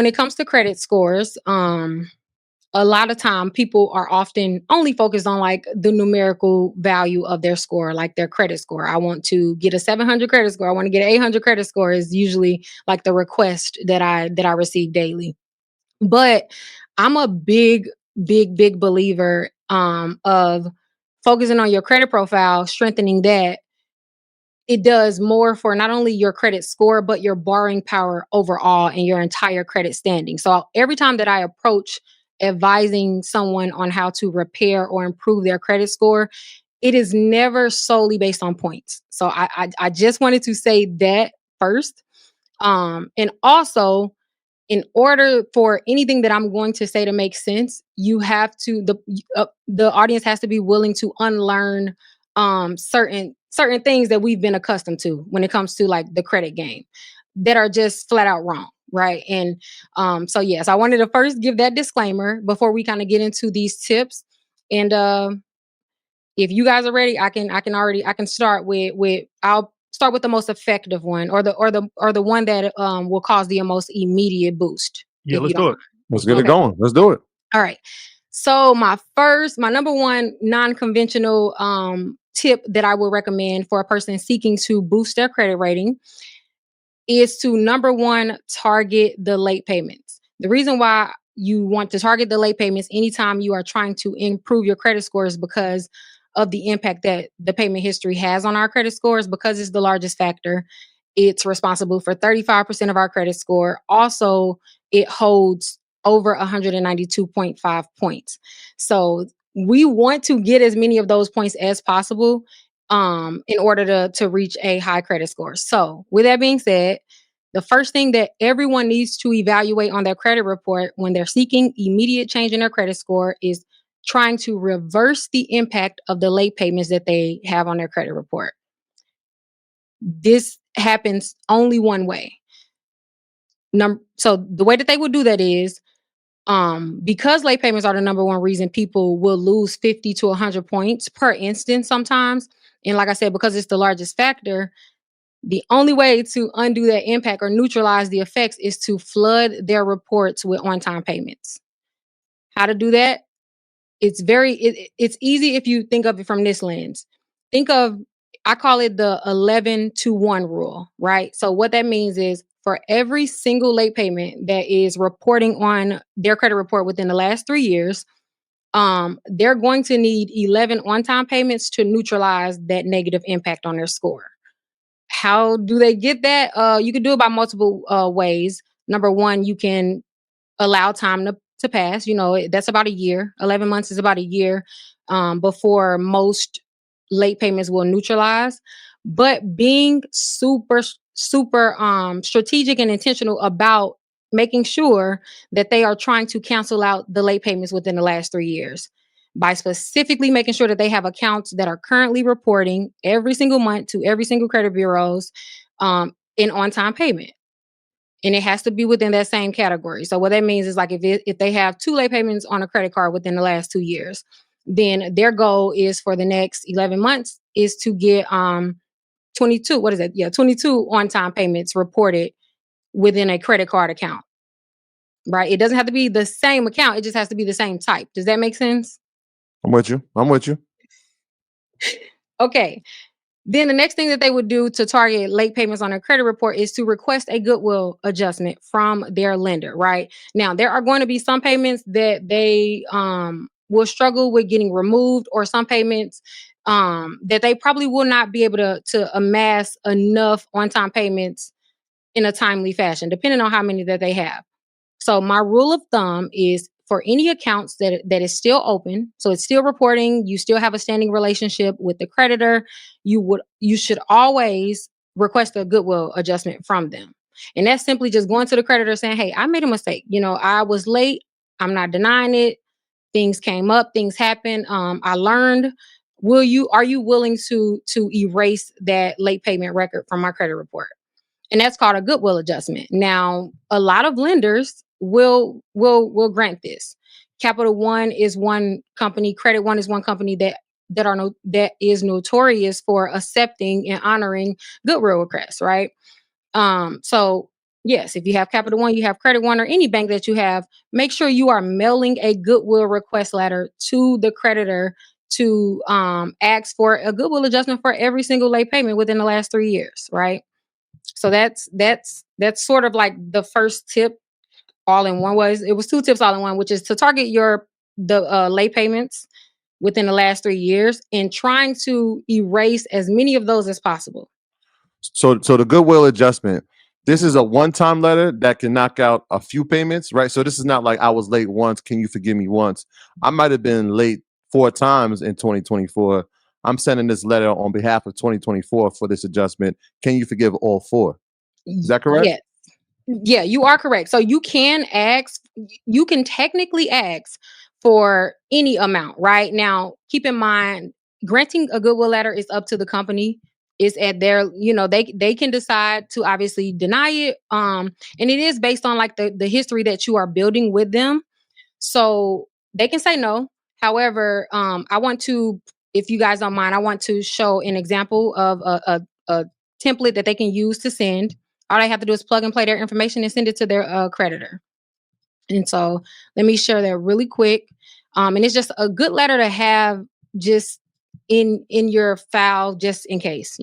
when it comes to credit scores, a lot of time people are often only focused on like the numerical value of their score, like their credit score. I want to get a 700 credit score. I want to get an 800 credit score is usually like the request that I receive daily. But I'm a big believer of focusing on your credit profile, strengthening that. It does more for not only your credit score, but your borrowing power overall and your entire credit standing. So every time that I approach advising someone on how to repair or improve their credit score, it is never solely based on points. So I just wanted to say that first. And also, in order for anything that I'm going to say to make sense, you have to the audience has to be willing to unlearn certain things that we've been accustomed to when it comes to like the credit game that are just flat out wrong, right? And so yes, I wanted to first give that disclaimer before we kind of get into these tips. And if you guys are ready, I can start with I'll start with the most effective one or the one that will cause the most immediate boost, Yeah, if let's you don't do mind. it. Let's get it Okay. going. Let's do it. All right. So my number one non-conventional tip that I would recommend for a person seeking to boost their credit rating is to number one, target the late payments. The reason why you want to target the late payments anytime you are trying to improve your credit score is because of the impact that the payment history has on our credit scores, because it's the largest factor. It's responsible for 35% of our credit score. Also, it holds over 192.5 points. So we want to get as many of those points as possible in order to reach a high credit score. So with that being said, the first thing that everyone needs to evaluate on their credit report when they're seeking immediate change in their credit score is trying to reverse the impact of the late payments that they have on their credit report. This happens only one way. So the way that they would do that is because late payments are the number one reason people will lose 50 to 100 points per instance sometimes. And like I said, because it's the largest factor, the only way to undo that impact or neutralize the effects is to flood their reports with on-time payments. How to do that? It's easy if you think of it from this lens. Think of, I call it the 11 to 1 rule, right? So what that means is for every single late payment that is reporting on their credit report within the last 3 years, they're going to need 11 on-time payments to neutralize that negative impact on their score. How do they get that? You can do it by multiple ways. Number one, you can allow time to pass. That's about a year. 11 months is about a year before most late payments will neutralize. But being super strategic and intentional about making sure that they are trying to cancel out the late payments within the last 3 years by specifically making sure that they have accounts that are currently reporting every single month to every single credit bureaus in on-time payment. And it has to be within that same category. So what that means is like if they have 2 late payments on a credit card within the last 2 years, then their goal is for the next 11 months is to get 22, what is that? Yeah, 22 on-time payments reported within a credit card account. Right? It doesn't have to be the same account, it just has to be the same type. Does that make sense? I'm with you. Okay. Then the next thing that they would do to target late payments on their credit report is to request a goodwill adjustment from their lender, right? Now, there are going to be some payments that they will struggle with getting removed, or some payments that they probably will not be able to amass enough on-time payments in a timely fashion, depending on how many that they have. So my rule of thumb is for any accounts that is still open, so it's still reporting, you still have a standing relationship with the creditor, you should always request a goodwill adjustment from them. And that's simply just going to the creditor saying, "Hey, I made a mistake. I was late. I'm not denying it. Things came up, things happened. I learned. Are you willing to erase that late payment record from my credit report?" And that's called a goodwill adjustment. Now, a lot of lenders will grant this. Capital One is one company, Credit One is one company that is notorious for accepting and honoring goodwill requests, right? So Yes, if you have Capital One, you have Credit One, or any bank that you have, make sure you are mailing a goodwill request letter to the creditor to ask for a goodwill adjustment for every single late payment within the last 3 years, right? So that's sort of like the first tip all in one. Was it was two tips all in one, which is to target the late payments within the last 3 years and trying to erase as many of those as possible. So the goodwill adjustment. This is a one-time letter that can knock out a few payments, right? So this is not like I was late once. Can you forgive me once? I might have been late 4 times in 2024. I'm sending this letter on behalf of 2024 for this adjustment. Can you forgive all four? Is that correct? Yes. Yeah, you are correct. So you can technically ask for any amount, right? Now, keep in mind, granting a goodwill letter is up to the company. It's at their, they can decide to obviously deny it. And it is based on like the history that you are building with them. So they can say no. However, if you guys don't mind, I want to show an example of a template that they can use to send. All they have to do is plug and play their information and send it to their creditor. And so let me share that really quick. And it's just a good letter to have just in your file, just in case.